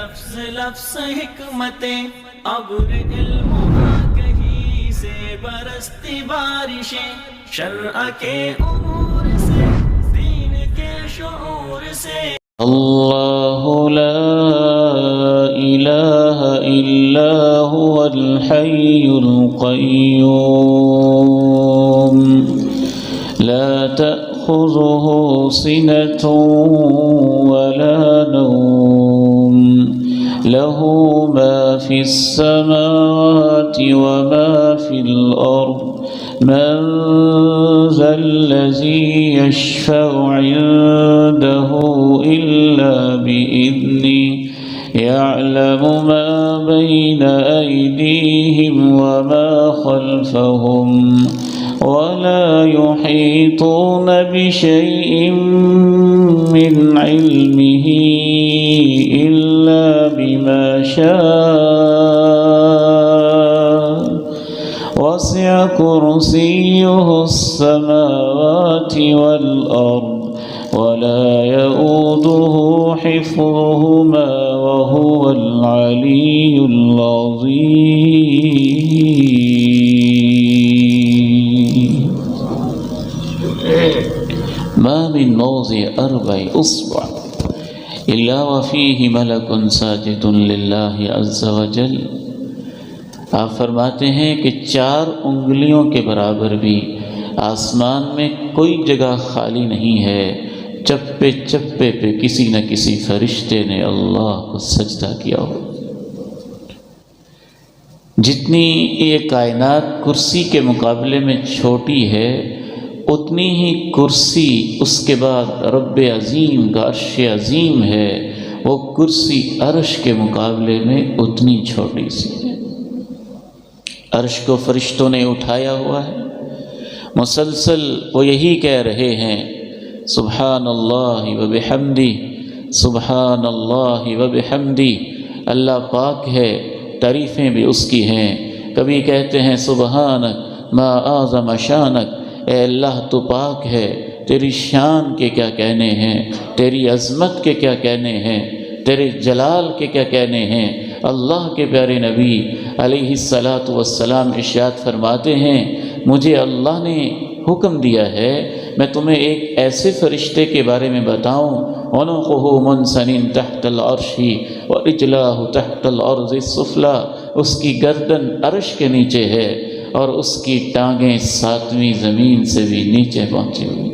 لفظ لفظ حکمتیں ابر علم کہیں سے برستی بارشیں شرع کے امور سے دین کے شعور سے اللہ لا الہ الا هو الحی القیوم لا تأخذه سنة ولا نوم له ما في السماوات وما في الأرض من ذا الذي يشفع عنده إلا بإذنه يعلم ما بين أيديهم وما خلفهم ولا يحيطون بشيء من علمه إلا بما شاء وسع كرسيه السماوات والأرض ولا يؤوده حفظهما وهو العلي العظيم ما من موضع 4 أصبع إلا وفيه ملك ساجد لله عز وجل. آپ فرماتے ہیں کہ 4 انگلیوں کے برابر بھی آسمان میں کوئی جگہ خالی نہیں ہے، چپے چپے پہ کسی نہ کسی فرشتے نے اللہ کو سجدہ کیا ہو. جتنی یہ کائنات کرسی کے مقابلے میں چھوٹی ہے، اتنی ہی کرسی اس کے بعد رب عظیم کا عرش عظیم ہے، وہ کرسی عرش کے مقابلے میں اتنی چھوٹی سی ہے. عرش کو فرشتوں نے اٹھایا ہوا ہے، مسلسل وہ یہی کہہ رہے ہیں سبحان اللہ وبحمدہ سبحان اللہ وبحمدہ. اللہ پاک ہے، تعریفیں بھی اس کی ہیں. کبھی کہتے ہیں سبحانک ما اعظم شانک، اے اللہ تو پاک ہے، تیری شان کے کیا کہنے ہیں، تیری عظمت کے کیا کہنے ہیں، تیرے جلال کے کیا کہنے ہیں. اللہ کے پیارے نبی علیہ الصلاۃ والسلام ارشاد فرماتے ہیں مجھے اللہ نے حکم دیا ہے میں تمہیں ایک ایسے فرشتے کے بارے میں بتاؤں عنقہ منثن تحت العرش ورجلاه تحت الارض السفلی، اس کی گردن عرش کے نیچے ہے اور اس کی ٹانگیں 7ویں زمین سے بھی نیچے پہنچی ہوئی.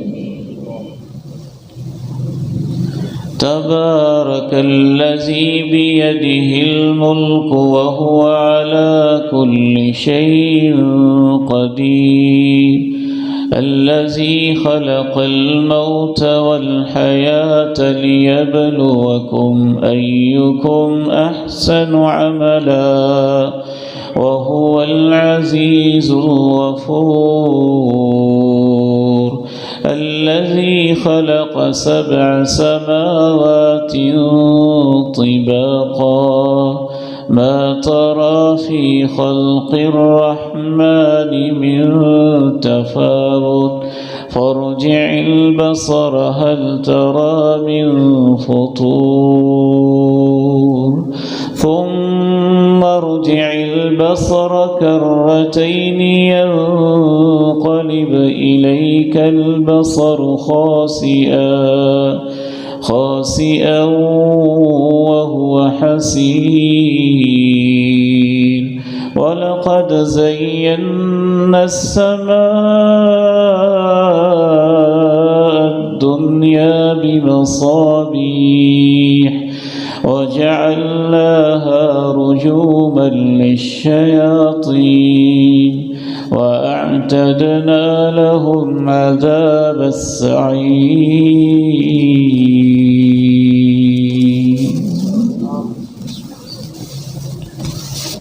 تبارک الذی بیدہ الملک وہو علی کل شیء قدیر الذی خلق الموت والحیاة لیبلوکم ایکم احسن عملا وہو العزیز الغفور الذي خلق 7 سماوات طباقا ما ترى في خلق الرحمن من تفاوت فارجع البصر هل ترى من فطور ثم ارجع البصر كرتين ينقلب إليك البصر خاسئا وهو حسير ولقد زينا السماء الدنيا بمصابيح وجعلناها رجوما للشياطين وأعتدنا لهم عذاب السعير.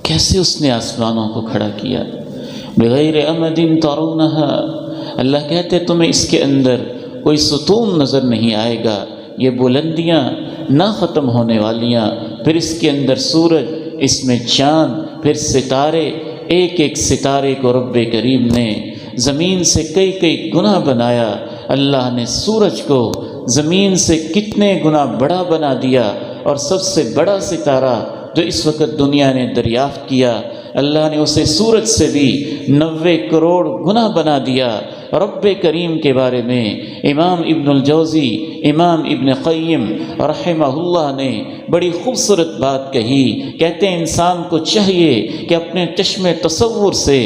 کیسے اس نے آسمانوں کو کھڑا کیا بغیر امد ترونها. اللہ کہتے تمہیں اس کے اندر کوئی ستون نظر نہیں آئے گا، یہ بلندیاں نہ ختم ہونے والیاں، پھر اس کے اندر سورج، اس میں چاند، پھر ستارے. ایک ایک ستارے کو رب کریم نے زمین سے کئی کئی گنا بنایا. اللہ نے سورج کو زمین سے کتنے گنا بڑا بنا دیا اور سب سے بڑا ستارہ جو اس وقت دنیا نے دریافت کیا، اللہ نے اسے سورج سے بھی 90 کروڑ گنا بنا دیا۔ رب کریم کے بارے میں امام ابن الجوزی، امام ابن قیم رحمہ اللہ نے بڑی خوبصورت بات کہی۔ کہتے ہیں انسان کو چاہیے کہ اپنے چشم تصور سے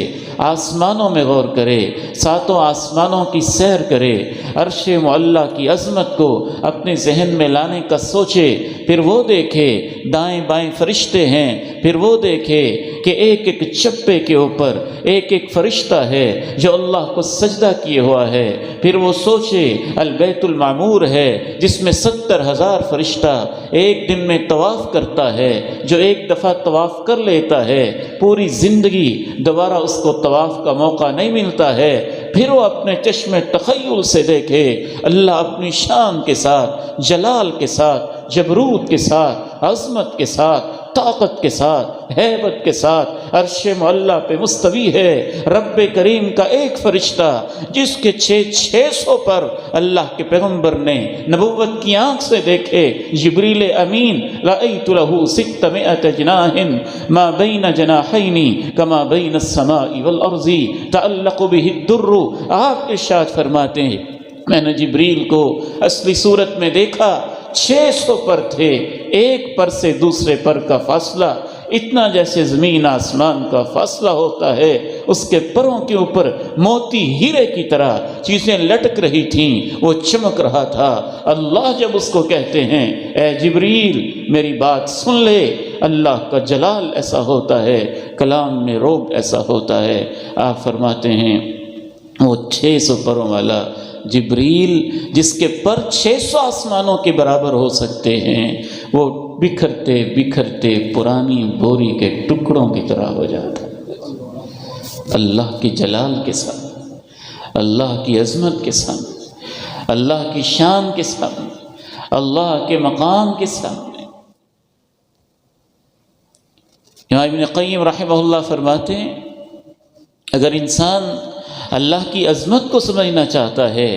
آسمانوں میں غور کرے، ساتوں آسمانوں کی سیر کرے، عرش معلیٰ کی عظمت کو اپنے ذہن میں لانے کا سوچے، پھر وہ دیکھے دائیں بائیں فرشتے ہیں، پھر وہ دیکھے کہ ایک ایک چپے کے اوپر ایک ایک فرشتہ ہے جو اللہ کو سجدہ کیے ہوا ہے، پھر وہ سوچے البیت المعمور ہے جس میں 70,000 فرشتہ ایک دن میں طواف کرتا ہے، جو ایک دفعہ طواف کر لیتا ہے پوری زندگی دوبارہ اس کو طواف کا موقع نہیں ملتا ہے۔ پھر وہ اپنے چشم تخیل سے دیکھے اللہ اپنی شان کے ساتھ، جلال کے ساتھ، جبروت کے ساتھ، عظمت کے ساتھ، طاقت کے ساتھ، ہیبت کے ساتھ عرش معلیٰ پہ مستوی ہے۔ رب کریم کا ایک فرشتہ جس کے 600 پر اللہ کے پیغمبر نے نبوت کی آنکھ سے دیکھے، جبریل امین، رأیت لہ 600 جناح ما بین جناحین کما بین السماء والارض تعلق بہ الدر۔ آپ ارشاد فرماتے ہیں میں نے جبریل کو اصلی صورت میں دیکھا، 600 پر تھے، ایک پر سے دوسرے پر کا فاصلہ اتنا جیسے زمین آسمان کا فاصلہ ہوتا ہے۔ اس کے پروں کے اوپر موتی ہیرے کی طرح چیزیں لٹک رہی تھیں، وہ چمک رہا تھا۔ اللہ جب اس کو کہتے ہیں اے جبریل میری بات سن لے، اللہ کا جلال ایسا ہوتا ہے، کلام میں روب ایسا ہوتا ہے۔ آپ فرماتے ہیں وہ 600 پروں والا جبریل جس کے پر 600 آسمانوں کے برابر ہو سکتے ہیں، وہ بکھرتے بکھرتے پرانی بوری کے ٹکڑوں کی طرح ہو جاتا ہے۔ اللہ کی جلال کے ساتھ، اللہ کی عظمت کے سامنے، اللہ کی شان کے سامنے، اللہ کے مقام کے سامنے۔ امام ابن قیم رحمہ اللہ فرماتے ہیں اگر انسان اللہ کی عظمت کو سمجھنا چاہتا ہے،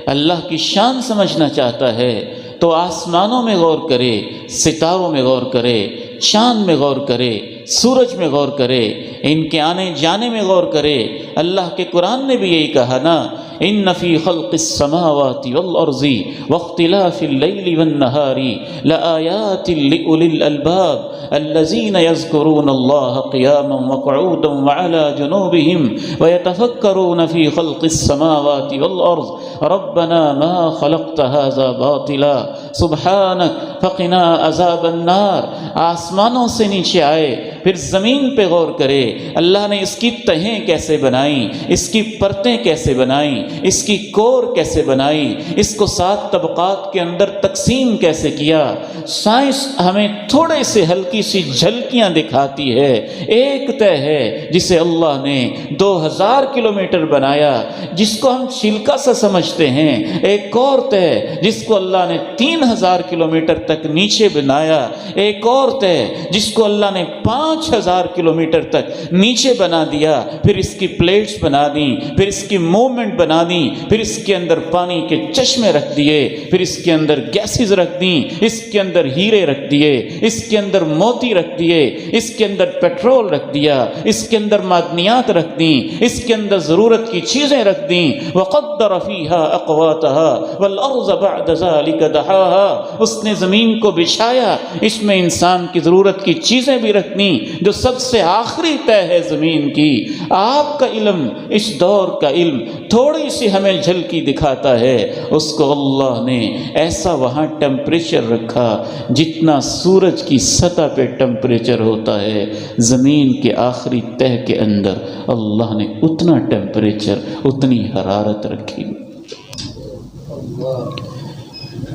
اللہ کی شان سمجھنا چاہتا ہے، تو آسمانوں میں غور کرے، ستاروں میں غور کرے، چاند میں غور کرے، سورج میں غور کرے، ان کے آنے جانے میں غور کرے۔ اللہ کے قرآن نے بھی یہی کہا نا، ان فی خلق السماوات والارض واختلاف اللیل والنہار لآیات لأولی الالباب الذین یذکرون اللہ قیاما وقعودا وعلی جنوبہم ویتفکرون فی خلق السماوات والارض ربنا ما خلقت هذا باطلا سبحانک فقنا عذاب النار۔ آسمانوں سے نیچے آئے، پھر زمین پہ غور کرے، اللہ نے اس کی تہیں کیسے بنائیں، اس کی پرتیں کیسے بنائیں، اس کی کور کیسے بنائی، اس کو 7 طبقات کے اندر تقسیم کیسے کیا۔ سائنس ہمیں تھوڑے سے ہلکی سی جھلکیاں دکھاتی ہے۔ ایک طے ہے جسے اللہ نے 2000 کلومیٹر بنایا جس کو ہم چھلکا سا سمجھتے ہیں، ایک اور طے جس کو اللہ نے 3000 کلومیٹر تک نیچے بنایا، ایک اور طے جس کو اللہ نے 5000 کلومیٹر تک نیچے بنا دیا، پھر اس کی پلیٹس بنا دیں، پھر اس کی موومنٹ بنا دی، پھر اس کے اندر پانی کے چشمے رکھ دیے، پھر اس کے اندر گیسز رکھ دیں، اس کے اندر ہیرے رکھ دیے، اس کے اندر موتی رکھ دیے، اس کے اندر پیٹرول رکھ دیا، اس کے اندر معدنیات رکھ دیں، اس کے اندر ضرورت کی چیزیں رکھ دیں۔ وقدر فیہا اقواتہا والارض بعد ذلک دحاہا، اس نے زمین کو بچھایا، اس میں انسان کی ضرورت کی چیزیں بھی رکھ دیں جو سب سے آخری طے ہے زمین کی۔ آپ کا علم، اس دور کا علم تھوڑی سی ہمیں جھلکی دکھاتا ہے، اس کو اللہ نے ایسا وہاں ٹیمپریچر رکھا جتنا سورج کی سطح پہ ٹیمپریچر ہوتا ہے، زمین کے آخری تہہ کے اندر اللہ نے اتنا ٹیمپریچر، اتنی حرارت رکھی۔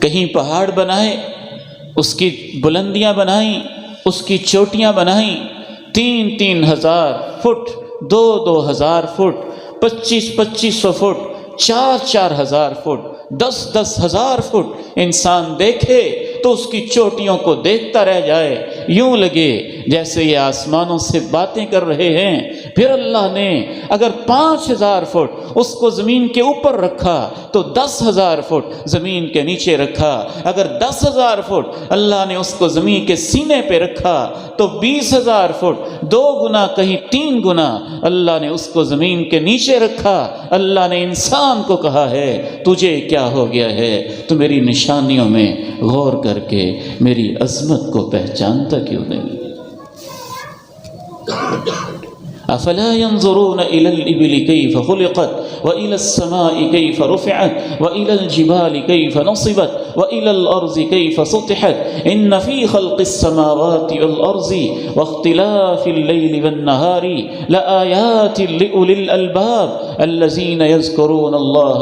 کہیں پہاڑ بنائے، اس کی بلندیاں بنائیں، اس کی چوٹیاں بنائیں، 3-3 ہزار فٹ، 2-2 ہزار فٹ، 2500 فٹ، 4-4 ہزار فٹ، 10-10 ہزار فٹ۔ انسان دیکھے تو اس کی چوٹیوں کو دیکھتا رہ جائے، یوں لگے جیسے یہ آسمانوں سے باتیں کر رہے ہیں۔ پھر اللہ نے اگر 5000 فٹ اس کو زمین کے اوپر رکھا تو 10,000 فٹ زمین کے نیچے رکھا، اگر 10,000 فٹ اللہ نے اس کو زمین کے سینے پہ رکھا تو 20,000 فٹ 2 گنا کہیں 3 گنا اللہ نے اس کو زمین کے نیچے رکھا۔ اللہ نے انسان کو کہا ہے تجھے کیا ہو گیا ہے، تو میری نشانیوں میں غور کر کے میری عظمت کو پہچانتا کیوں نہیں؟ افلا ينظرون الى الابل كيف خلقت والى السماء كيف رفعت والى الجبال كيف نصبت والى الارض كيف سطحت ان في خلق السماوات والارض واختلاف الليل والنهار لآيات لأولي الالباب الذين يذكرون الله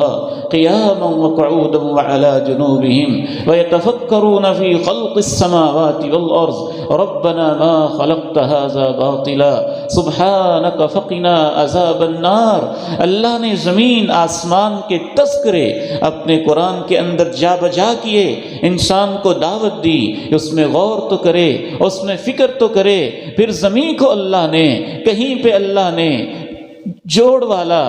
قياما وقعودا وعلى جنوبهم ويتفكرون في خلق السماوات والارض ربنا ما خلقت هذا باطلا سبحانک فقنا عذاب النار۔ اللہ نے زمین آسمان کے تذکرے اپنے قرآن کے اندر جا بجا کیے، انسان کو دعوت دی کہ اس میں غور تو کرے، اس میں فکر تو کرے۔ پھر زمین کو اللہ نے کہیں پہ اللہ نے جوڑ والا،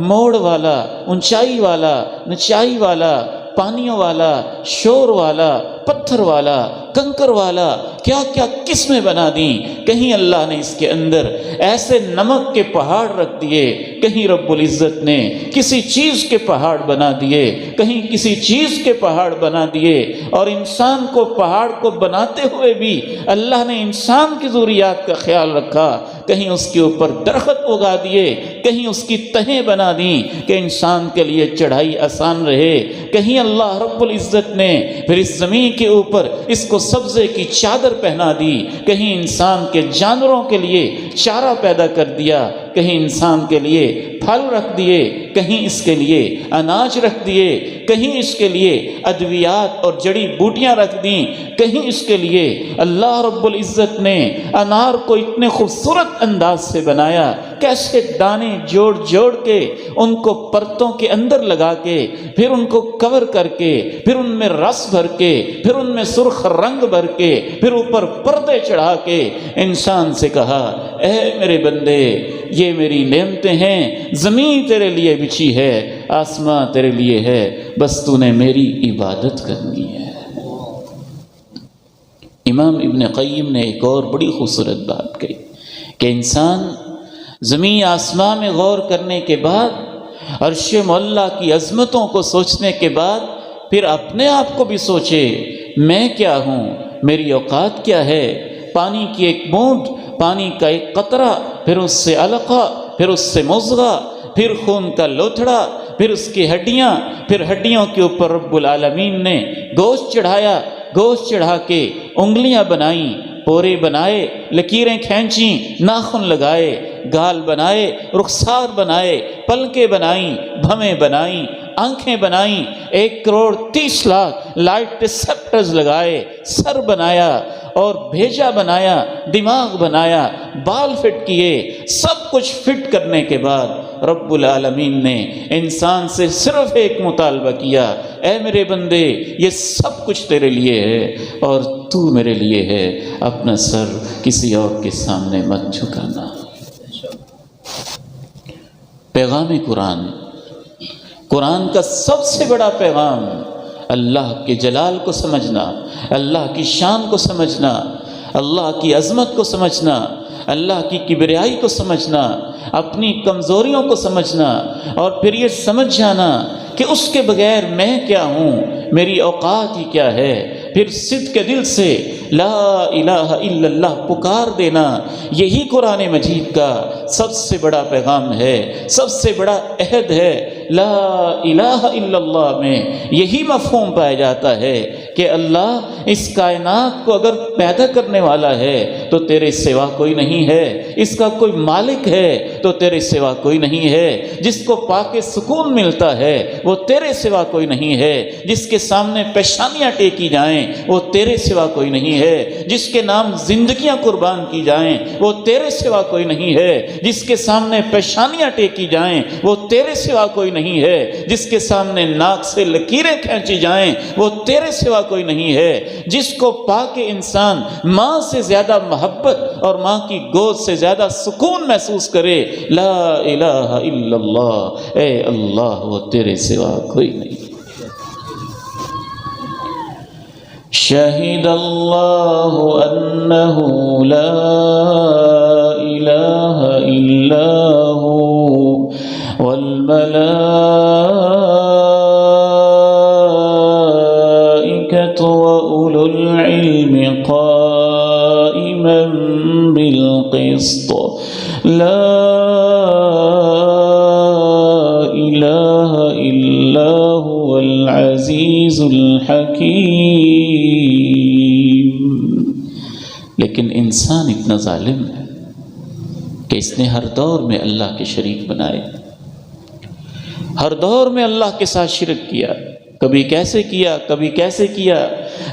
موڑ والا، اونچائی والا، نچائی والا، پانیوں والا، شور والا، پتھر والا، کنکر والا، کیا کیا قسمیں بنا دیں۔ کہیں اللہ نے اس کے اندر ایسے نمک کے پہاڑ رکھ دیے، کہیں رب العزت نے کسی چیز کے پہاڑ بنا دیے، کہیں کسی چیز کے پہاڑ بنا دیے۔ اور انسان کو پہاڑ کو بناتے ہوئے بھی اللہ نے انسان کی ضروریات کا خیال رکھا، کہیں اس کے اوپر درخت اگا دیے، کہیں اس کی تہیں بنا دیں کہ انسان کے لیے چڑھائی آسان رہے، کہیں اللہ رب العزت نے پھر اس زمین کے اوپر اس کو سبزے کی چادر پہنا دی، کہیں انسان کے جانوروں کے لیے چارہ پیدا کر دیا، کہیں انسان کے لیے پھل رکھ دیے، کہیں اس کے لیے اناج رکھ دیے، کہیں اس کے لیے ادویات اور جڑی بوٹیاں رکھ دیں، کہیں اس کے لیے اللہ رب العزت نے انار کو اتنے خوبصورت انداز سے بنایا، کیسے دانے جوڑ جوڑ کے ان کو پرتوں کے اندر لگا کے پھر ان کو کور کر کے پھر ان میں رس بھر کے پھر ان میں سرخ رنگ بھر کے پھر اوپر پردے چڑھا کے انسان سے کہا اے میرے بندے یہ میری نعمتیں ہیں، زمین تیرے لیے بچھی ہے، آسمان تیرے لیے ہے، بس تو نے میری عبادت کرنی ہے۔ امام ابن قیم نے ایک اور بڑی خوبصورت بات کہی کہ انسان زمین آسمان میں غور کرنے کے بعد عرش معلیٰ کی عظمتوں کو سوچنے کے بعد پھر اپنے آپ کو بھی سوچے میں کیا ہوں، میری اوقات کیا ہے۔ پانی کی ایک بوند، پانی کا ایک قطرہ، پھر اس سے علقہ، پھر اس سے مضغہ، پھر خون کا لوتھڑا، پھر اس کی ہڈیاں، پھر ہڈیوں کے اوپر رب العالمین نے گوشت چڑھایا، گوشت چڑھا کے انگلیاں بنائیں، پورے بنائے، لکیریں کھینچیں، ناخن لگائے، گال بنائے، رخسار بنائے، پلکیں بنائیں، بھمیں بنائیں، آنکھیں بنائیں، 1,30,00,000 لائٹ ریسیپٹرز لگائے، سر بنایا اور بھیجا بنایا، دماغ بنایا، بال فٹ کیے، سب کچھ فٹ کرنے کے بعد رب العالمین نے انسان سے صرف ایک مطالبہ کیا، اے میرے بندے یہ سب کچھ تیرے لیے ہے اور تو میرے لیے ہے، اپنا سر کسی اور کے سامنے مت جھکانا۔ پیغام قرآن، قرآن کا سب سے بڑا پیغام اللہ کے جلال کو سمجھنا، اللہ کی شان کو سمجھنا، اللہ کی عظمت کو سمجھنا، اللہ کی کبریائی کو سمجھنا، اپنی کمزوریوں کو سمجھنا، اور پھر یہ سمجھ جانا کہ اس کے بغیر میں کیا ہوں، میری اوقات ہی کیا ہے۔ پھر صدق کے دل سے لا الہ الا اللہ پکار دینا، یہی قرآن مجید کا سب سے بڑا پیغام ہے، سب سے بڑا عہد ہے۔ لا الہ الا اللہ میں یہی مفہوم پایا جاتا ہے کہ اللہ اس کائنات کو اگر پیدا کرنے والا ہے تو تیرے سوا کوئی نہیں ہے، اس کا کوئی مالک ہے تو تیرے سوا کوئی نہیں ہے، جس کو پا کے سکون ملتا ہے وہ تیرے سوا کوئی نہیں ہے، جس کے سامنے پیشانیاں ٹیکی جائیں وہ تیرے سوا کوئی نہیں ہے، جس کے نام زندگیاں قربان کی جائیں وہ تیرے سوا کوئی نہیں ہے، جس کے سامنے پیشانیاں ٹیکی جائیں وہ تیرے سوا کوئی نہیں ہے، جس کے سامنے ناک سے لکیریں کھینچی جائیں وہ تیرے سوا کوئی نہیں ہے جس کو پا کے انسان ماں سے زیادہ محبت اور ماں کی گود سے زیادہ سکون محسوس کرے۔ لا الہ الا اللہ، اے اللہ وہ تیرے سوا کوئی نہیں۔ شہد اللہ انہ لا الہ الا ہو والملائکۃ وأولو العلم قائما بالقسط لا الہ الا هو العزیز الحکیم۔ لیکن انسان اتنا ظالم ہے کہ اس نے ہر دور میں اللہ کے شریک بنائے، ہر دور میں اللہ کے ساتھ شرک کیا، کبھی کیسے کیا، کبھی کیسے کیا،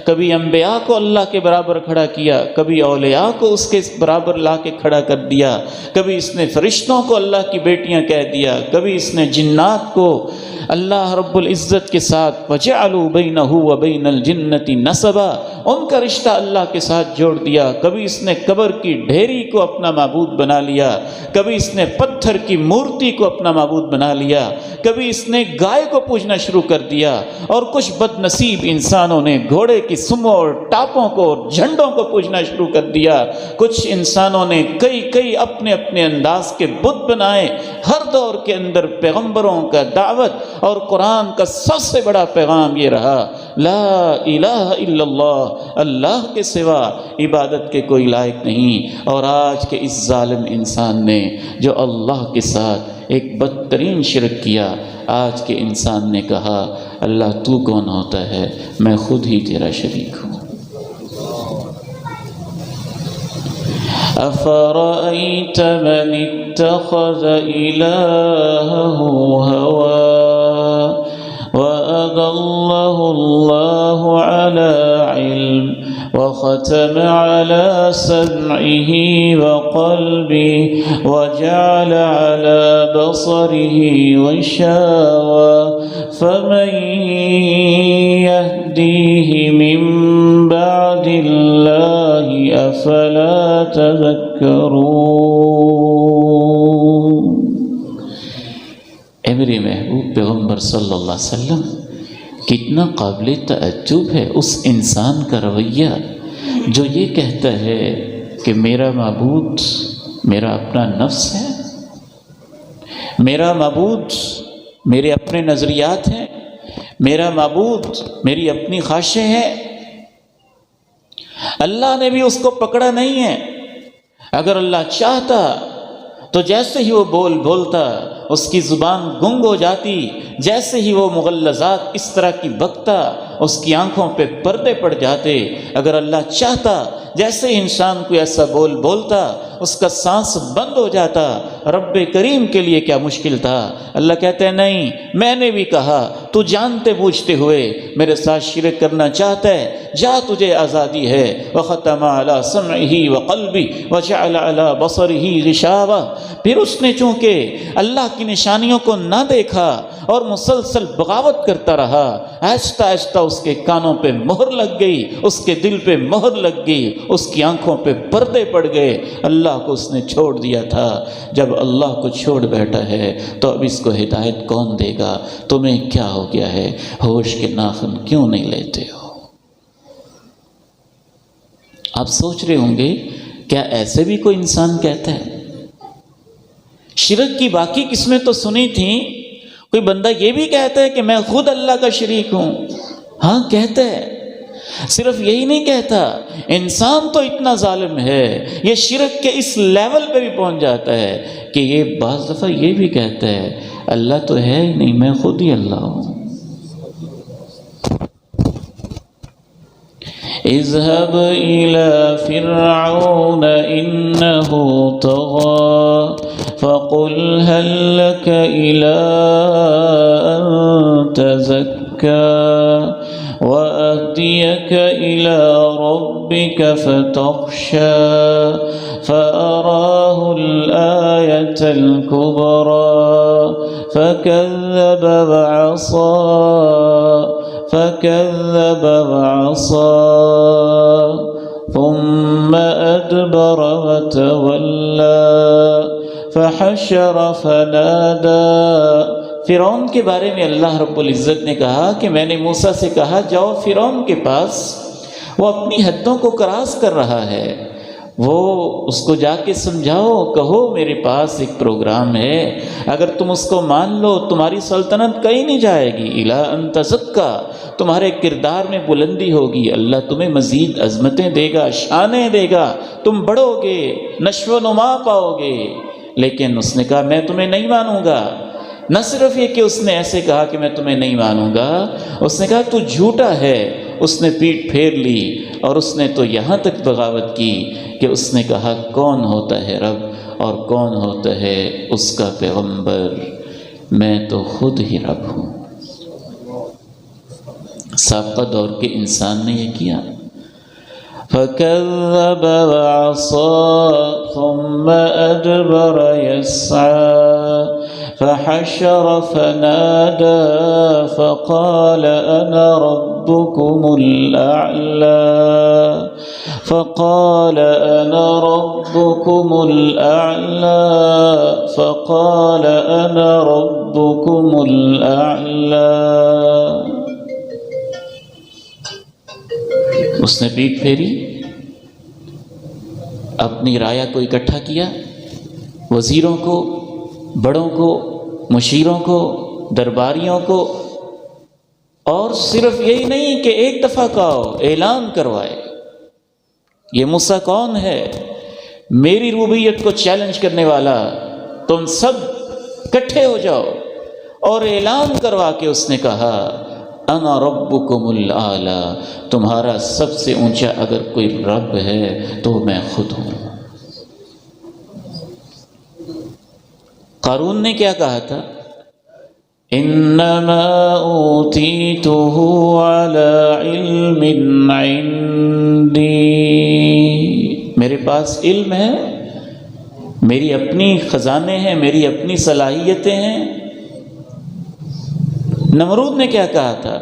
کبھی انبیاء کو اللہ کے برابر کھڑا کیا، کبھی اولیاء کو اس کے برابر لا کے کھڑا کر دیا، کبھی اس نے فرشتوں کو اللہ کی بیٹیاں کہہ دیا، کبھی اس نے جنات کو اللہ رب العزت کے ساتھ وَجَعَلُوا بَيْنَهُ وَبَيْنَ الْجِنَّةِ نَسَبًا، ان کا رشتہ اللہ کے ساتھ جوڑ دیا۔ کبھی اس نے قبر کی ڈھیری کو اپنا معبود بنا لیا، کبھی اس نے پتھر کی مورتی کو اپنا معبود بنا لیا، کبھی اس نے گائے کو پوجنا شروع کر دیا، اور کچھ بد نصیب انسانوں نے گھوڑے کی سموں اور ٹاپوں کو اور جھنڈوں کو پوجنا شروع کر دیا۔ کچھ انسانوں نے کئی اپنے اپنے انداز کے بت بنائے۔ ہر دور کے اندر پیغمبروں کا دعوت اور قرآن کا سب سے بڑا پیغام یہ رہا، لا الہ الا اللہ، اللہ کے سوا عبادت کے کوئی لائق نہیں۔ اور آج کے اس ظالم انسان نے جو اللہ کے ساتھ ایک بدترین شرک کیا، آج کے انسان نے کہا اللہ تو کون ہوتا ہے، میں خود ہی تیرا شریک ہوں۔ أفرأيت من اتخذ إلهه هواه وأضله الله على علم وختم على سمعه وقلبه وجعل على بصره غشاوة فمن يهديه من بعد الله أفلا تذكرون۔ اے میرے محبوب پیغمبر صلی اللہ علیہ وسلم، کتنا قابل تعجب ہے اس انسان کا رویہ جو یہ کہتا ہے کہ میرا معبود میرا اپنا نفس ہے، میرا معبود میرے اپنے نظریات ہیں، میرا معبود میری اپنی خواہشیں ہیں۔ اللہ نے بھی اس کو پکڑا نہیں ہے۔ اگر اللہ چاہتا تو جیسے ہی وہ بولتا اس کی زبان گنگ ہو جاتی، جیسے ہی وہ مغلظات اس طرح کی بکتا اس کی آنکھوں پہ پردے پڑ جاتے۔ اگر اللہ چاہتا جیسے ہی انسان کو ایسا بولتا اس کا سانس بند ہو جاتا۔ رب کریم کے لیے کیا مشکل تھا؟ اللہ کہتے ہیں نہیں، میں نے بھی کہا تو جانتے بوجھتے ہوئے میرے ساتھ شرک کرنا چاہتا ہے، جا تجھے آزادی ہے۔ وختم علی سمعہ وقلبہ وجعل علی بصرہ غشاوہ۔ پھر اس نے چونکہ اللہ کی نشانیوں کو نہ دیکھا اور مسلسل بغاوت کرتا رہا، آہستہ آہستہ اس کے کانوں پہ مہر لگ گئی، اس کے دل پہ مہر لگ گئی، اس کی آنکھوں پہ پردے پڑ گئے۔ اللہ کو اس نے چھوڑ دیا تھا۔ جب اللہ کو چھوڑ بیٹھا ہے تو اب اس کو ہدایت کون دے گا؟ تمہیں کیا ہو گیا ہے؟ ہوش کے ناخن کیوں نہیں لیتے ہو؟ آپ سوچ رہے ہوں گے کیا ایسے بھی کوئی انسان کہتا ہے؟ شرک کی باقی قسمیں تو سنی تھیں، کوئی بندہ یہ بھی کہتا ہے کہ میں خود اللہ کا شریک ہوں؟ ہاں کہتا ہے، صرف یہی نہیں کہتا، انسان تو اتنا ظالم ہے یہ شرک کے اس لیول پہ بھی پہنچ جاتا ہے کہ یہ بعض دفعہ یہ بھی کہتا ہے اللہ تو ہے ہی نہیں، میں خود ہی اللہ ہوں۔ اذهب إلى فرعون إنه طغى فقل هل لك إلى أن تزكى وأهديك إلى ربك فتخشى فأراه الآية الكبرى فكذب وعصى فكذب وعصى ثم أدبر وتولى فحشر فنادى۔ فرعون کے بارے میں اللہ رب العزت نے کہا کہ میں نے موسیٰ سے کہا جاؤ فرعون کے پاس، وہ اپنی حدوں کو کراس کر رہا ہے، وہ اس کو جا کے سمجھاؤ، کہو میرے پاس ایک پروگرام ہے، اگر تم اس کو مان لو تمہاری سلطنت کہیں نہیں جائے گی، الا ان تزکا، تمہارے کردار میں بلندی ہوگی، اللہ تمہیں مزید عظمتیں دے گا، شانیں دے گا، تم بڑھو گے، نشو و نما پاؤ گے۔ لیکن اس نے کہا میں تمہیں نہیں مانوں گا۔ نہ صرف یہ کہ اس نے ایسے کہا کہ میں تمہیں نہیں مانوں گا، اس نے کہا تو جھوٹا ہے، اس نے پیٹھ پھیر لی، اور اس نے تو یہاں تک بغاوت کی کہ اس نے کہا کون ہوتا ہے رب اور کون ہوتا ہے اس کا پیغمبر، میں تو خود ہی رب ہوں۔ سابقہ دور کے انسان نے یہ کیا۔ فَكَذَّبَ وَعَصَى ثُمَّ أَدْبَرَ يَسْعَى فَحَشَرَ فَنَادَى فَقَالَ أَنَا رَبُّكُمُ الْأَعْلَى فَقَالَ أَنَا رَبُّكُمُ الْأَعْلَى فَقَالَ أَنَا رَبُّكُمُ الْأَعْلَى۔ اس نے پیٹھ پھیری، اپنی رعایا کو اکٹھا کیا، وزیروں کو، بڑوں کو، مشیروں کو، درباریوں کو، اور صرف یہی نہیں کہ ایک دفعہ کہو، اعلان کروائے یہ موسیٰ کون ہے، میری ربوبیت کو چیلنج کرنے والا، تم سب اکٹھے ہو جاؤ، اور اعلان کروا کے اس نے کہا انا ربکم الاعلی، تمہارا سب سے اونچا اگر کوئی رب ہے تو میں خود ہوں۔ قارون نے کیا کہا تھا؟ انما اوتیتہ علی علم عندی، میرے پاس علم ہے، میری اپنی خزانے ہیں، میری اپنی صلاحیتیں ہیں۔ نمرود نے کیا کہا تھا؟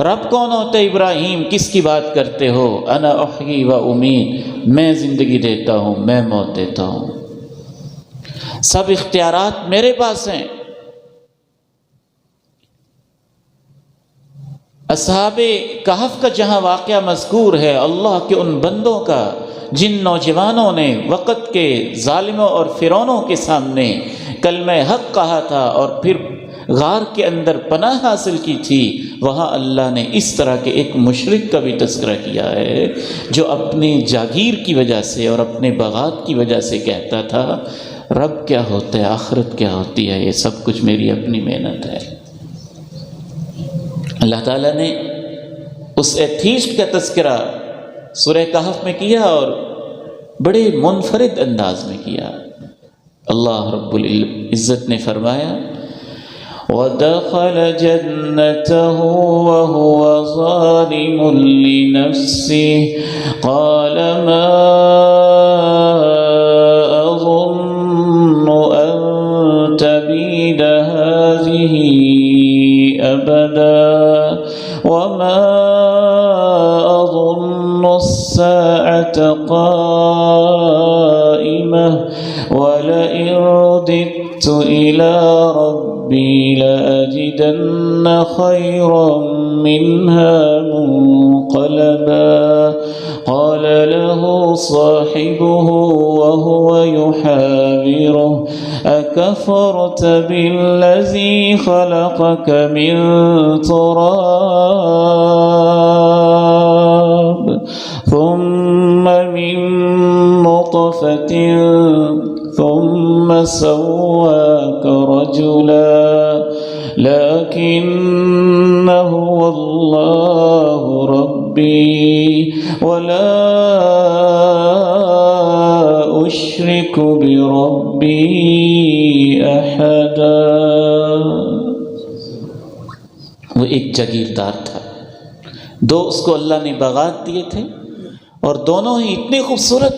رب کون ہوتا ہے ابراہیم، کس کی بات کرتے ہو؟ انا احیی و امیت، میں زندگی دیتا ہوں، میں موت دیتا ہوں، سب اختیارات میرے پاس ہیں۔ اصحاب کہف کا جہاں واقعہ مذکور ہے، اللہ کے ان بندوں کا جن نوجوانوں نے وقت کے ظالموں اور فرعونوں کے سامنے کلمہ حق کہا تھا اور پھر غار کے اندر پناہ حاصل کی تھی، وہاں اللہ نے اس طرح کے ایک مشرک کا بھی تذکرہ کیا ہے جو اپنی جاگیر کی وجہ سے اور اپنے بغات کی وجہ سے کہتا تھا رب کیا ہوتا ہے، آخرت کیا ہوتی ہے، یہ سب کچھ میری اپنی محنت ہے۔ اللہ تعالیٰ نے اس ایتھیسٹ کا تذکرہ سورہ کہف میں کیا اور بڑے منفرد انداز میں کیا۔ اللہ رب العزت نے فرمایا وَدَخَلَ جَنَّتَهُ وَهُوَ ظَالِمٌ لِنَفْسِهِ قَالَ مَا أَظُنُّ أَن تَبِيدَ هَٰذِهِ أَبَدًا وَمَا أَظُنُّ السَّاعَةَ قَائِمَةً وَلَئِن رُّدِدتُّ إِلَىٰ رَبِّي لَأَجِدَنَّ خَيْرًا مِّنْهَا مُنقَلَبًا قَالَ لَهُ صَاحِبُهُ وَهُوَ يُحَاوِرُهُ أَكَفَرْتَ بِالَّذِي خَلَقَكَ مِن تُرَابٍ ثُمَّ مِن نُّطْفَةٍ ثُمَّ سَوَّاكَ رَجُلًا لَكِنَّ هُوَ اللَّهُ رَبِّي وَلَا أُشْرِكُ بِرَبِّي أَحَدًا۔ وہ ایک جاگیردار تھا، دو اس کو اللہ نے باغات دیے تھے اور دونوں ہی اتنے خوبصورت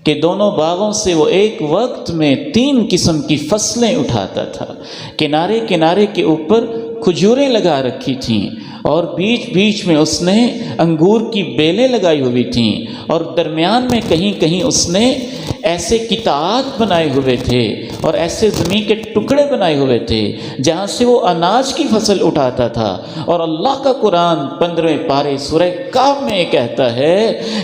کہ دونوں باغوں سے وہ ایک وقت میں 3 قسم کی فصلیں اٹھاتا تھا۔ کنارے کنارے کے اوپر کھجوریں لگا رکھی تھیں اور بیچ بیچ میں اس نے انگور کی بیلیں لگائی ہوئی تھیں، اور درمیان میں کہیں کہیں اس نے ایسے قطعات بنائے ہوئے تھے اور ایسے زمین کے ٹکڑے بنائے ہوئے تھے جہاں سے وہ اناج کی فصل اٹھاتا تھا۔ اور اللہ کا قرآن 15ویں پارے سورہ کہف میں یہ کہتا ہے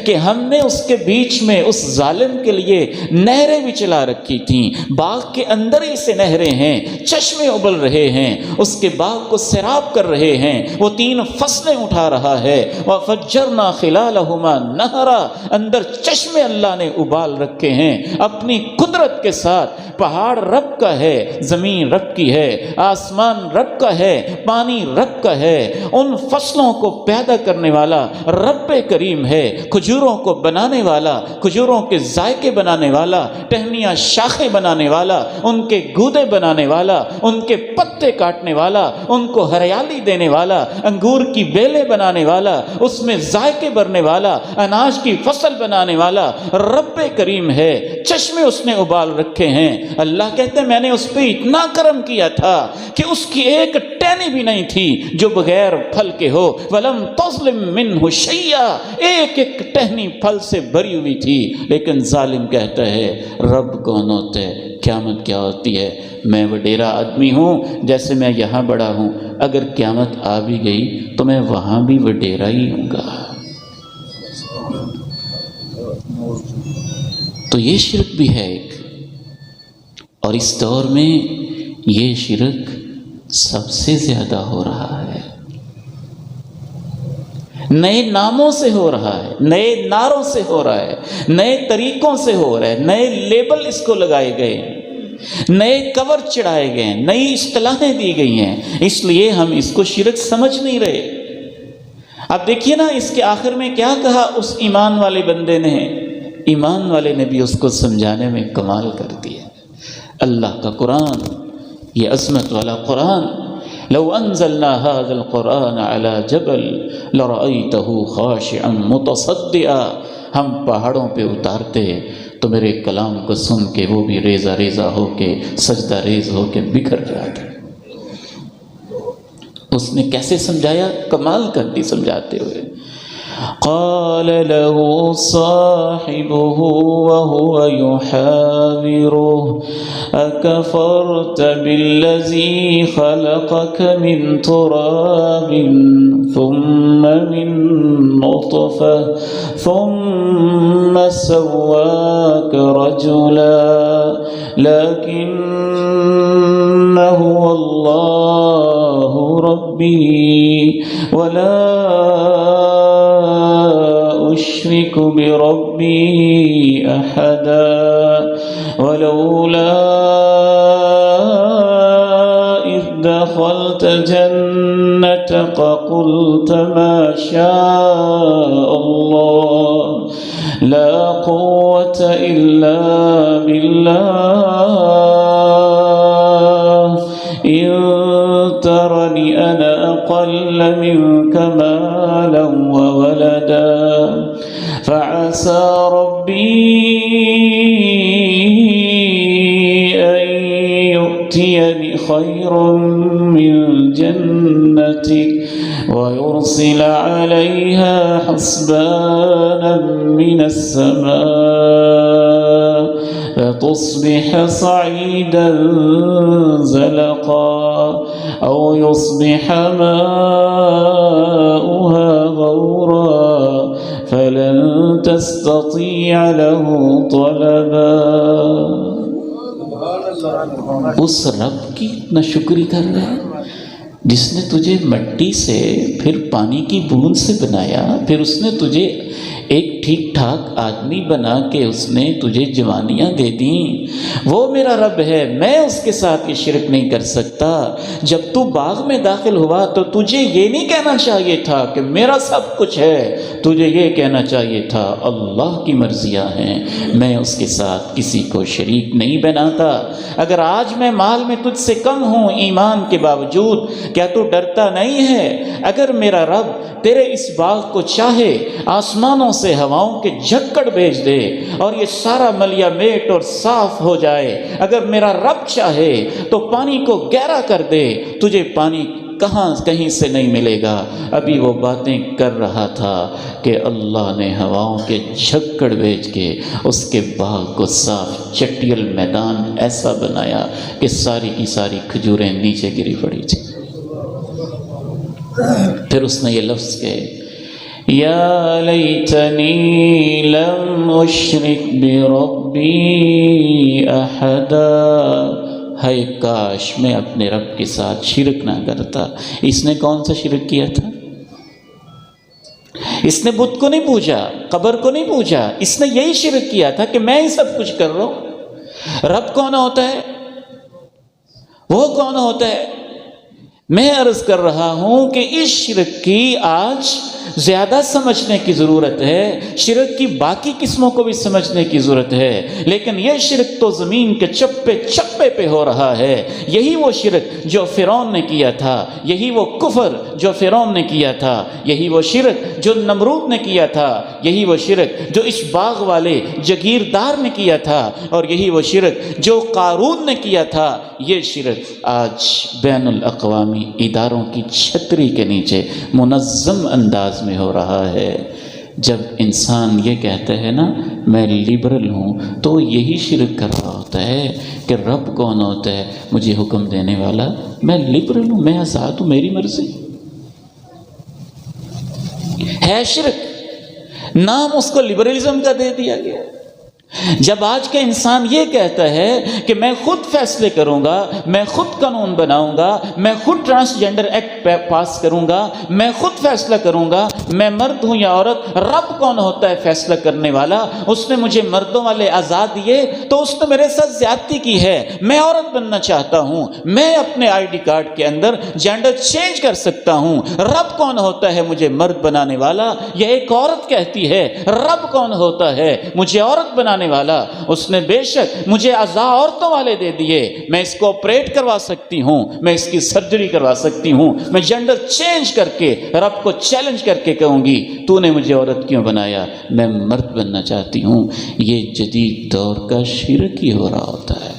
کہ ہم نے اس کے بیچ میں اس ظالم کے لیے نہریں بھی چلا رکھی تھیں، باغ کے اندر ہی سے نہریں ہیں، چشمے ابل رہے ہیں، اس کے باغ کو سیراب کر رہے ہیں، وہ 3 فصلیں اٹھا رہا ہے۔ وَفَجَّرْنَا خِلَالَهُمَا نَهْرًا، اندر چشمے اللہ نے ابال رکھے ہیں اپنی قدرت کے ساتھ۔ پہاڑ رب کا ہے، زمین رب کی ہے، آسمان رب کا ہے، پانی رب کا ہے، ان فصلوں کو پیدا کرنے والا رب کریم ہے، کھجوروں کو بنانے والا، کھجوروں کے ذائقے بنانے والا، ٹہنیاں شاخیں بنانے والا، ان کے گودے بنانے والا، ان کے پتے کاٹنے والا، ان کو ہریالی دینے والا، انگور کی بیلیں بنانے والا، اس میں ذائقے بھرنے والا، اناج کی فصل بنانے والا رب کریم ہے۔ چشمے اس نے ابال رکھے ہیں۔ اللہ کہتے ہیں میں نے اس پہ اتنا کرم کیا تھا کہ اس کی ایک ٹہنی بھی نہیں تھی جو بغیر پھل کے ہو۔ وَلَمْ تَظْلِمْ مِنْهُ شَيْئًا، ایک ایک ٹہنی پھل سے بھری ہوئی تھی۔ لیکن ظالم کہتا ہے رب کون ہوتا ہے، قیامت کیا ہوتی ہے، میں وڈیرا آدمی ہوں، جیسے میں یہاں بڑا ہوں، اگر قیامت آ بھی گئی تو میں وہاں بھی وڈیرا ہی ہوں گا۔ تو یہ شرک بھی ہے ایک، اور اس دور میں یہ شرک سب سے زیادہ ہو رہا ہے، نئے ناموں سے ہو رہا ہے، نئے نعروں سے ہو رہا ہے، نئے طریقوں سے ہو رہا ہے، نئے لیبل اس کو لگائے گئے ہیں، نئے کور چڑھائے گئے ہیں، نئی اصطلاحیں دی گئی ہیں، اس لیے ہم اس کو شرک سمجھ نہیں رہے۔ اب دیکھیے نا اس کے آخر میں کیا کہا اس ایمان والے بندے نے، ایمان والے نے بھی اس کو سمجھانے میں کمال کر دیا۔ اللہ کا قرآن، یہ عظمت والا قرآن، لو انزلنا هذا القرآن على جبل لرأيته خاشعا متصدعا، ہم پہاڑوں پہ اتارتے تو میرے کلام کو سن کے وہ بھی ریزہ ریزہ ہو کے سجدہ ریز ہو کے بکھر جاتے۔ اس نے کیسے سمجھایا، کمال کر دی سمجھاتے ہوئے۔ قال له صاحبه وهو يحاوره أكفرت بالذي خلقك من تراب ثم من نطفة ثم سواك رجلا لكن هو الله ربي ولا أشرك بربي أحدا ولولا إذ دخلت جنتك قلت ما شاء الله لا قوة إلا بالله إن ترني أنا أقل منك مالا وولدا فعسى ربي أن يؤتيني خيرا من جنتك ويرسل عليها حسبانا من السماء فتصبح صعيدا زلقا أو يصبح ماؤها غورا فلن تستطيع له طلبا۔ اس رب کی اتنا شکری کر رہے ہیں جس نے تجھے مٹی سے پھر پانی کی بوند سے بنایا، پھر اس نے تجھے ایک ٹھیک ٹھاک آدمی بنا کے اس نے تجھے جوانیاں دے دیں۔ وہ میرا رب ہے، میں اس کے ساتھ یہ شرک نہیں کر سکتا۔ جب تو باغ میں داخل ہوا تو تجھے یہ نہیں کہنا چاہیے تھا کہ میرا سب کچھ ہے، تجھے یہ کہنا چاہیے تھا اللہ کی مرضیاں ہیں، میں اس کے ساتھ کسی کو شریک نہیں بناتا۔ اگر آج میں مال میں تجھ سے کم ہوں ایمان کے باوجود، کیا تو ڈرتا نہیں ہے اگر میرا رب تیرے اس باغ کو چاہے آسمانوں سے ہواؤں کے جھکڑ بھیج دے اور یہ سارا ملیا میٹ اور صاف ہو جائے، اگر میرا رب چاہے تو پانی کو گہرا کر دے، تجھے پانی کہیں سے نہیں ملے گا۔ ابھی وہ باتیں کر رہا تھا کہ اللہ نے ہواؤں کے جھکڑ بھیج کے اس کے باغ کو صاف چٹیل میدان ایسا بنایا کہ ساری کی ساری کھجوریں نیچے گری پڑی تھی۔ پھر اس نے یہ لفظ کہے، یا لیتنی لم اشرک بربی احدا، ہے کاش میں اپنے رب کے ساتھ شرک نہ کرتا۔ اس نے کون سا شرک کیا تھا؟ اس نے بت کو نہیں پوجا، قبر کو نہیں پوجا، اس نے یہی شرک کیا تھا کہ میں ہی سب کچھ کر رہا ہوں۔ رب کون ہوتا ہے؟ وہ کون ہوتا ہے؟ میں عرض کر رہا ہوں کہ اس شرک کی آج زیادہ سمجھنے کی ضرورت ہے، شرک کی باقی قسموں کو بھی سمجھنے کی ضرورت ہے، لیکن یہ شرک تو زمین کے چپے چپے پہ ہو رہا ہے۔ یہی وہ شرک جو فرعون نے کیا تھا، یہی وہ کفر جو فرعون نے کیا تھا، یہی وہ شرک جو نمرود نے کیا تھا، یہی وہ شرک جو اس باغ والے جگیردار نے کیا تھا، اور یہی وہ شرک جو قارون نے کیا تھا۔ یہ شرک آج بین الاقوامی اداروں کی چھتری کے نیچے منظم انداز میں ہو رہا ہے۔ جب انسان یہ کہتا ہے نا میں لبرل ہوں، تو یہی شرک کر رہا ہوتا ہے کہ رب کون ہوتا ہے مجھے حکم دینے والا؟ میں لبرل ہوں، میں آزاد ہوں، میری مرضی ہے۔ شرک نام اس کو لبرلزم کا دے دیا گیا۔ جب آج کا انسان یہ کہتا ہے کہ میں خود فیصلے کروں گا، میں خود قانون بناؤں گا، میں خود ٹرانسجینڈر ایکٹ پاس کروں گا، میں خود فیصلہ کروں گا، میں مرد ہوں یا عورت، رب کون ہوتا ہے فیصلہ کرنے والا؟ اس نے مجھے مردوں والے آزاد دیے تو اس نے میرے ساتھ زیادتی کی ہے۔ میں عورت بننا چاہتا ہوں، میں اپنے آئی ڈی کارڈ کے اندر جینڈر چینج کر سکتا ہوں۔ رب کون ہوتا ہے مجھے مرد بنانے والا؟ یہ ایک عورت کہتی ہے رب کون ہوتا ہے مجھے عورت بنانے والا؟ اس نے بے شک مجھے اعضاء عورتوں والے دے دیے، میں اس کو آپریٹ کروا سکتی ہوں، میں اس کی سرجری کروا سکتی ہوں، میں جینڈر چینج کر کے رب کو چیلنج کر کے کہوں گی تو نے مجھے عورت کیوں بنایا، میں مرد بننا چاہتی ہوں۔ یہ جدید دور کا شرک ہی ہو رہا ہوتا ہے۔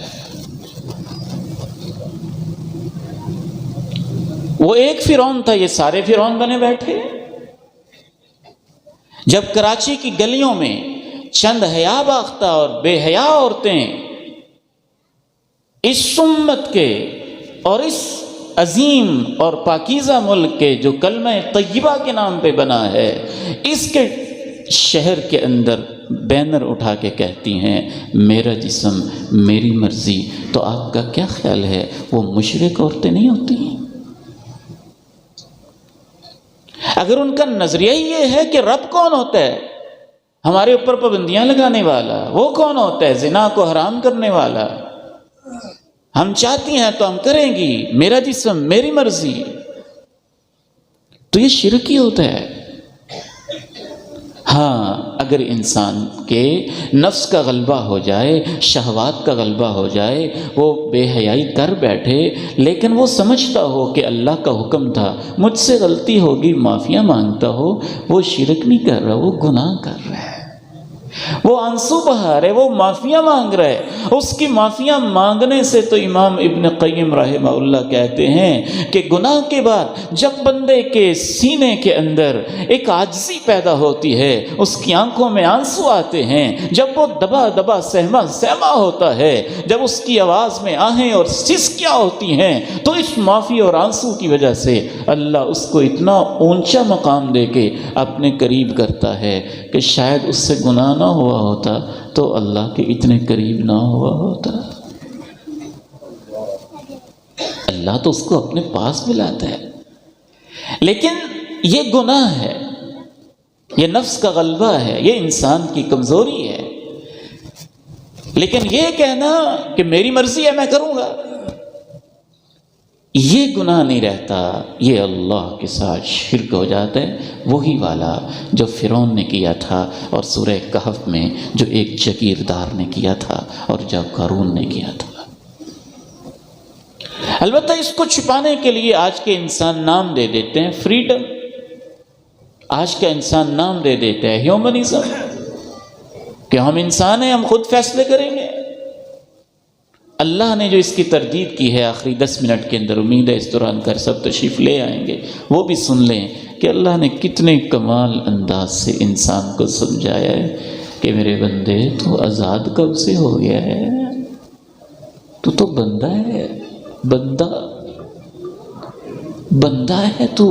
وہ ایک فرعون تھا، یہ سارے فرعون بنے بیٹھے۔ جب کراچی کی گلیوں میں چند حیا باختہ اور بے حیا عورتیں اس امت کے اور اس عظیم اور پاکیزہ ملک کے جو کلمہ طیبہ کے نام پہ بنا ہے، اس کے شہر کے اندر بینر اٹھا کے کہتی ہیں میرا جسم میری مرضی، تو آپ کا کیا خیال ہے وہ مشرک عورتیں نہیں ہوتی ہیں؟ اگر ان کا نظریہ یہ ہے کہ رب کون ہوتا ہے ہمارے اوپر پابندیاں لگانے والا، وہ کون ہوتا ہے زنا کو حرام کرنے والا، ہم چاہتی ہیں تو ہم کریں گی، میرا جسم میری مرضی، تو یہ شرک ہی ہوتا ہے۔ ہاں اگر انسان کے نفس کا غلبہ ہو جائے، شہوات کا غلبہ ہو جائے، وہ بے حیائی کر بیٹھے، لیکن وہ سمجھتا ہو کہ اللہ کا حکم تھا، مجھ سے غلطی ہوگی، معافیاں مانگتا ہو، وہ شرک نہیں کر رہا، وہ گناہ کر رہا ہے، وہ آنسو بہا رہے، وہ معافیاں مانگ رہے۔ اس کی معافیاں مانگنے سے تو امام ابن قیم رحمہ اللہ کہتے ہیں کہ گناہ کے بعد جب بندے کے سینے کے اندر ایک عاجزی پیدا ہوتی ہے، اس کی آنکھوں میں آنسو آتے ہیں، جب وہ دبا دبا سہما سہما ہوتا ہے، جب اس کی آواز میں آہیں اور سسکیاں ہوتی ہیں، تو اس معافی اور آنسو کی وجہ سے اللہ اس کو اتنا اونچا مقام دے کے اپنے قریب کرتا ہے کہ شاید اس سے گناہ نہ ہوا ہوتا تو اللہ کے اتنے قریب نہ ہوا ہوتا۔ اللہ تو اس کو اپنے پاس بلاتا ہے، لیکن یہ گناہ ہے، یہ نفس کا غلبہ ہے، یہ انسان کی کمزوری ہے۔ لیکن یہ کہنا کہ میری مرضی ہے میں کروں گا، یہ گناہ نہیں رہتا، یہ اللہ کے ساتھ شرک ہو جاتا ہے، وہی والا جو فرعون نے کیا تھا اور سورہ کہف میں جو ایک جگیردار نے کیا تھا اور جو قارون نے کیا تھا۔ البتہ اس کو چھپانے کے لیے آج کے انسان نام دے دیتے ہیں فریڈم، آج کا انسان نام دے دیتا ہے ہیومنزم، کہ ہم انسان ہیں، ہم خود فیصلے کریں گے۔ اللہ نے جو اس کی تردید کی ہے آخری 10 منٹ کے اندر، امید ہے اس دوران گھر سب تشریف لے آئیں گے، وہ بھی سن لیں کہ اللہ نے کتنے کمال انداز سے انسان کو سمجھایا ہے کہ میرے بندے تو آزاد کب سے ہو گیا ہے، تو بندہ ہے، بندہ ہے تو،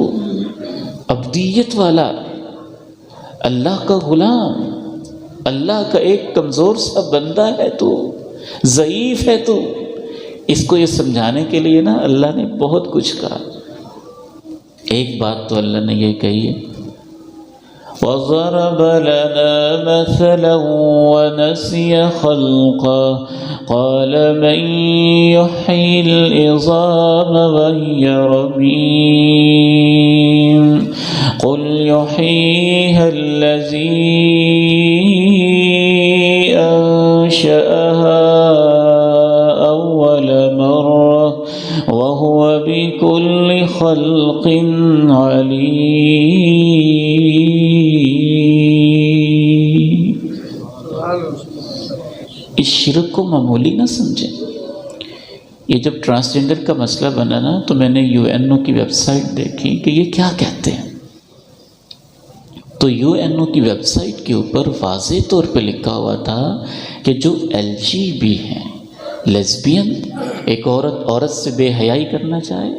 عبدیت والا، اللہ کا غلام، اللہ کا ایک کمزور سا بندہ ہے تو، ضعیف ہے تو۔ اس کو یہ سمجھانے کے لیے نا اللہ نے بہت کچھ کہا۔ ایک بات تو اللہ نے یہ کہی ہے، وَضَرَبَ لَنَا مَثَلًا وَنَسِيَ خَلْقَهُ قَالَ مَن يُحْيِي الْعِظَامَ وَهِيَ رَمِيمٌ قُلْ يُحْيِيهَا الَّذِي أَنشَأَهَا أَوَّلَ مَرَّةٍ وَهُوَ بِكُلِّ خَلْقٍ عَلِيمٌ۔ اس شرک کو معمولی نہ سمجھیں۔ یہ جب ٹرانسجنڈر کا مسئلہ بنا نا تو میں نے UN کی ویب سائٹ دیکھی کہ یہ کیا کہتے ہیں، تو UN کی ویب سائٹ کے اوپر واضح طور پہ لکھا ہوا تھا کہ جو LGB ہیں، لیزبین، ایک عورت سے بے حیائی کرنا چاہے،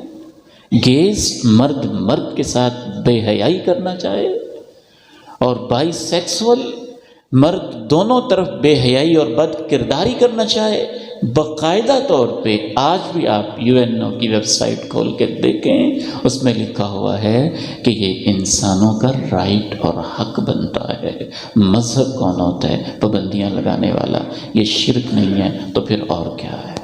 گیز مرد کے ساتھ بے حیائی کرنا چاہے، اور بائی سیکسول مرد دونوں طرف بے حیائی اور بد کرداری کرنا چاہے، باقاعدہ طور پہ آج بھی آپ UN کی ویب سائٹ کھول کے دیکھیں، اس میں لکھا ہوا ہے کہ یہ انسانوں کا رائٹ اور حق بنتا ہے۔ مذہب کون ہوتا ہے پابندیاں لگانے والا؟ یہ شرک نہیں ہے تو پھر اور کیا ہے؟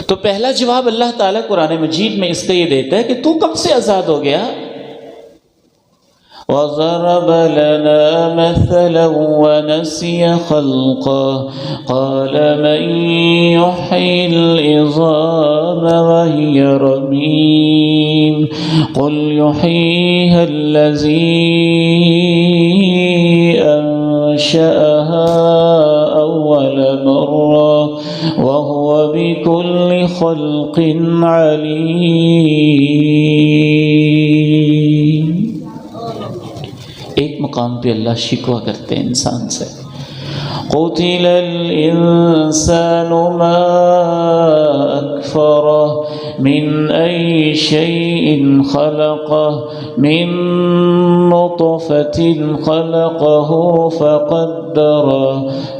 تو پہلا جواب اللہ تعالیٰ قرآن مجید میں اس کا یہ دیتا ہے کہ تو کب سے آزاد ہو گیا؟ وَضَرَبَ لَنَا مَثَلًا وَنَسِيَ خَلْقَهُ قَالَ مَن يُحْيِي الْعِظَامَ وَهِيَ رَمِيمٌ قُلْ يُحْيِيهَا الَّذِي أَنشَأَهَا أَوَّلَ مَرَّةٍ وَهُوَ بِكُلِّ خَلْقٍ عَلِيمٌ۔ ایک مقام پہ اللہ شکوہ کرتے ہیں انسان سے، قُتِلَ الْإِنسَانُ مَا أَكْفَرَهُ مِنْ أَيِّ شَيْءٍ خَلَقَهُ مِنْ نُطْفَةٍ خَلَقَهُ فَقَدَّرَهُ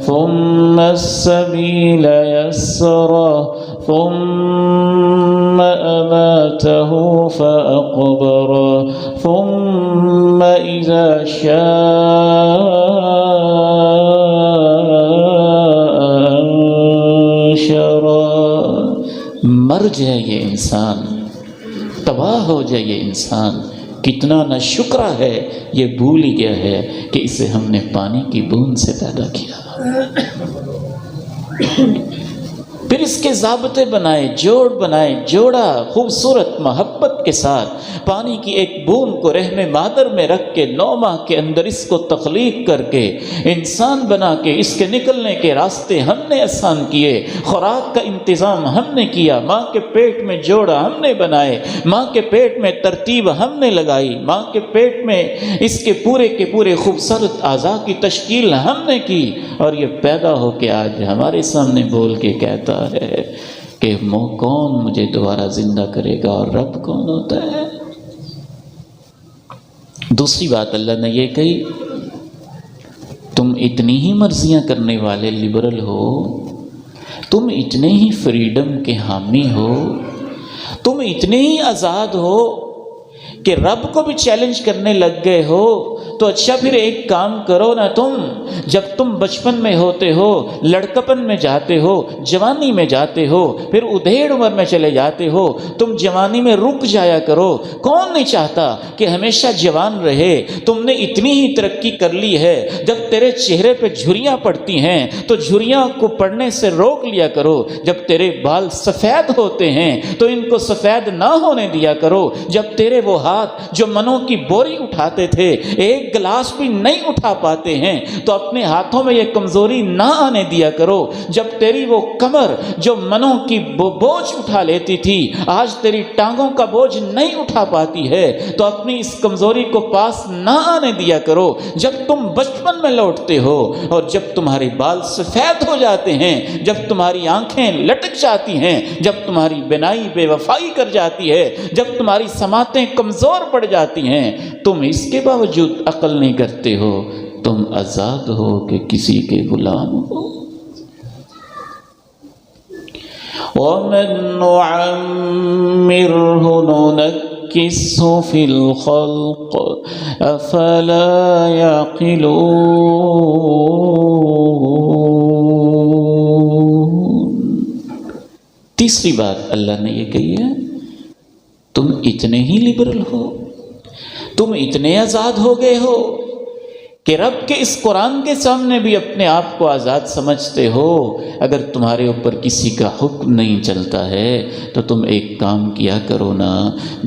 ثُمَّ السَّبِيلَ يَسَّرَهُ ثُمَّ أَمَاتَهُ فَأَقْبَرَهُ ثُمَّ إِذَا مر جائے یہ انسان، تباہ ہو جائے یہ انسان، کتنا نہ شکرہ ہے، یہ بھول ہی گیا ہے کہ اسے ہم نے پانی کی بوند سے پیدا کیا، پھر اس کے ضابطے بنائے، جوڑ بنائے، جوڑا خوبصورت محبت کے ساتھ، پانی کی ایک بوند کو رحم مادر میں رکھ کے 9 ماہ کے اندر اس کو تخلیق کر کے انسان بنا کے اس کے نکلنے کے راستے ہم نے آسان کیے، خوراک کا انتظام ہم نے کیا، ماں کے پیٹ میں جوڑا ہم نے بنائے، ماں کے پیٹ میں ترتیب ہم نے لگائی، ماں کے پیٹ میں اس کے پورے خوبصورت اعضاء کی تشکیل ہم نے کی، اور یہ پیدا ہو کے آج ہمارے سامنے بول کے کہتا ہے کہ کون مجھے دوبارہ زندہ کرے گا اور رب کون ہوتا ہے؟ دوسری بات اللہ نے یہ کہی، تم اتنی ہی مرضیاں کرنے والے لبرل ہو، تم اتنے ہی فریڈم کے حامی ہو، تم اتنے ہی آزاد ہو کہ رب کو بھی چیلنج کرنے لگ گئے ہو، تو اچھا پھر ایک کام کرو نا، تم جب تم بچپن میں ہوتے ہو، لڑکپن میں جاتے ہو، جوانی میں جاتے ہو، پھر ادھیڑ عمر میں چلے جاتے ہو، تم جوانی میں رک جایا کرو، کون نہیں چاہتا کہ ہمیشہ جوان رہے؟ تم نے اتنی ہی ترقی کر لی ہے، جب تیرے چہرے پہ جھریاں پڑتی ہیں تو جھریاں کو پڑنے سے روک لیا کرو، جب تیرے بال سفید ہوتے ہیں تو ان کو سفید نہ ہونے دیا کرو، جب تیرے وہ ہاتھ حضرات جو منوں کی بوری اٹھاتے تھے ایک گلاس بھی نہیں اٹھا پاتے ہیں، تو اپنے ہاتھوں میں یہ کمزوری نہ آنے دیا کرو۔ جب تیری وہ کمر جو منوں کی بوجھ اٹھا لیتی تھی آج تیری ٹانگوں کا بوجھ نہیں اٹھا پاتی ہے، تو اپنی اس کمزوری کو پاس نہ آنے دیا کرو۔ جب تم بچپن میں لوٹتے ہو اور جب تمہارے بال سفید ہو جاتے ہیں، جب تمہاری آنکھیں لٹک جاتی ہیں، جب تمہاری بینائی بے وفائی کر جاتی ہے، جب تمہاری سماعتیں کمزور پڑ جاتی ہیں، تم اس کے باوجود عقل نہیں کرتے ہو، تم آزاد ہو کہ کسی کے غلام ہو۔ وَمَن نُعَمِّرْهُ نُنَكِّسْهُ فِي الْخَلْقِ أَفَلَا يَعْقِلُونَ۔ تیسری بات اللہ نے یہ کہی ہے، تم اتنے ہی لبرل ہو، تم اتنے آزاد ہو گئے ہو کہ رب کے اس قرآن کے سامنے بھی اپنے آپ کو آزاد سمجھتے ہو۔ اگر تمہارے اوپر کسی کا حکم نہیں چلتا ہے تو تم ایک کام کیا کرو نا،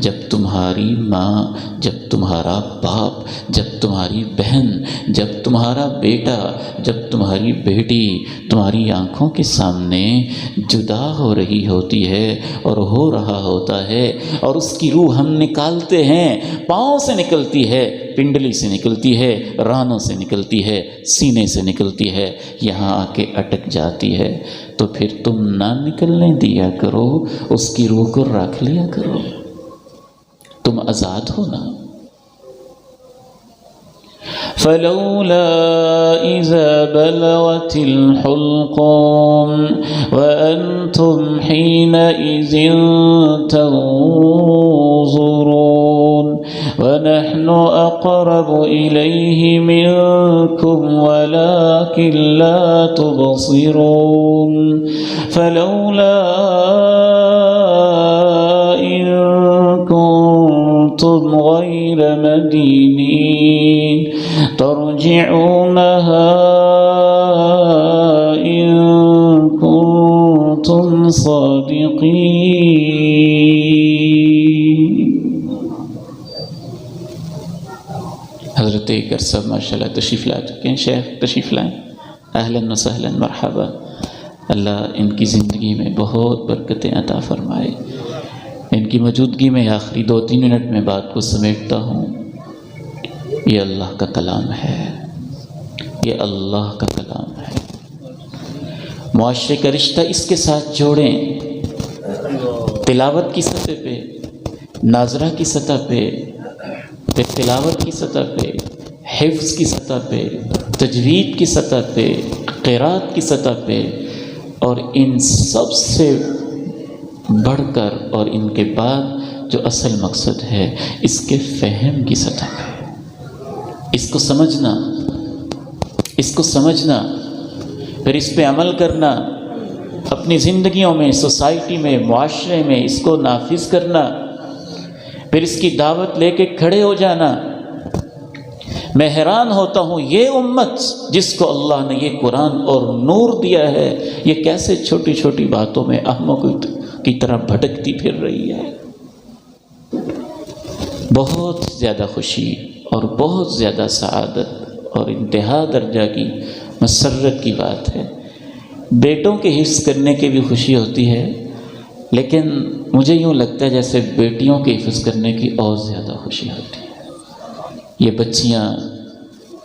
جب تمہاری ماں، جب تمہارا باپ، جب تمہاری بہن، جب تمہارا بیٹا، جب تمہاری بیٹی تمہاری آنکھوں کے سامنے جدا ہو رہی ہوتی ہے اور ہو رہا ہوتا ہے، اور اس کی روح ہم نکالتے ہیں، پاؤں سے نکلتی ہے، پنڈلی سے نکلتی ہے، رانوں سے نکلتی ہے، سینے سے نکلتی ہے، یہاں آ کے اٹک جاتی ہے، تو پھر تم نہ نکلنے دیا کرو، اس کی روح کو رکھ لیا کرو، تم آزاد ہو نا۔ فلولا إذا بلغت الحلقوم وأنتم حينئذ تنظرون ونحن أقرب إليه منكم ولكن لا تبصرون فلولا إن كنتم غير مدينين ترجعونها إن كنتم صادقين۔ حضرت ایک عرصہ ماشاءاللہ تشریف لا چکے ہیں، شیخ تشریف لائیں، اہلاً و سہلاً مرحبا۔ اللہ ان کی زندگی میں بہت برکتیں عطا فرمائے۔ ان کی موجودگی میں آخری 2-3 منٹ میں بات کو سمیٹتا ہوں۔ یہ اللہ کا کلام ہے، یہ اللہ کا کلام ہے۔ معاشرے کا رشتہ اس کے ساتھ جوڑیں، تلاوت کی سطح پہ، ناظرہ کی سطح پہ، تلاوت کی سطح پہ، حفظ کی سطح پہ، تجوید کی سطح پہ، قرات کی سطح پہ، اور ان سب سے بڑھ کر اور ان کے بعد جو اصل مقصد ہے اس کے فہم کی سطح پہ، اس کو سمجھنا، اس کو سمجھنا، پھر اس پہ عمل کرنا، اپنی زندگیوں میں، سوسائٹی میں، معاشرے میں اس کو نافذ کرنا، پھر اس کی دعوت لے کے کھڑے ہو جانا۔ میں حیران ہوتا ہوں یہ امت جس کو اللہ نے یہ قرآن اور نور دیا ہے، یہ کیسے چھوٹی چھوٹی باتوں میں احمقوں کی طرح بھٹکتی پھر رہی ہے۔ بہت زیادہ خوشی اور بہت زیادہ سعادت اور انتہا درجہ کی مسرت کی بات ہے۔ بیٹوں کے حفظ کرنے کی بھی خوشی ہوتی ہے، لیکن مجھے یوں لگتا ہے جیسے بیٹیوں کے حفظ کرنے کی اور زیادہ خوشی ہوتی ہے۔ یہ بچیاں،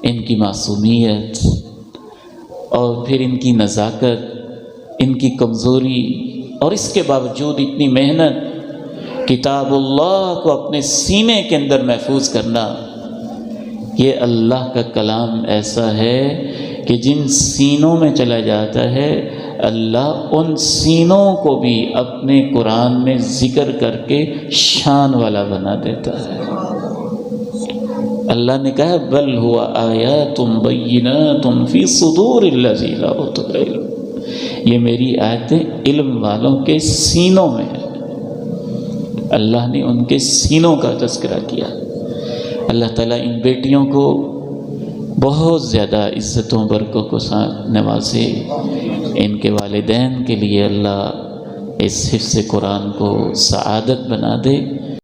ان کی معصومیت اور پھر ان کی نزاکت، ان کی کمزوری، اور اس کے باوجود اتنی محنت، کتاب اللہ کو اپنے سینے کے اندر محفوظ کرنا۔ یہ اللہ کا کلام ایسا ہے کہ جن سینوں میں چلا جاتا ہے اللہ ان سینوں کو بھی اپنے قرآن میں ذکر کر کے شان والا بنا دیتا ہے۔ اللہ نے کہا بل ہوا آیات بینات فی صدور الذین اوتوا العلم، یہ میری آیتیں علم والوں کے سینوں میں ہیں۔ اللہ نے ان کے سینوں کا تذکرہ کیا۔ اللہ تعالیٰ ان بیٹیوں کو بہت زیادہ عزتوں برکوں کو ساتھ نوازے، ان کے والدین کے لیے اللہ اس حفظ قرآن کو سعادت بنا دے۔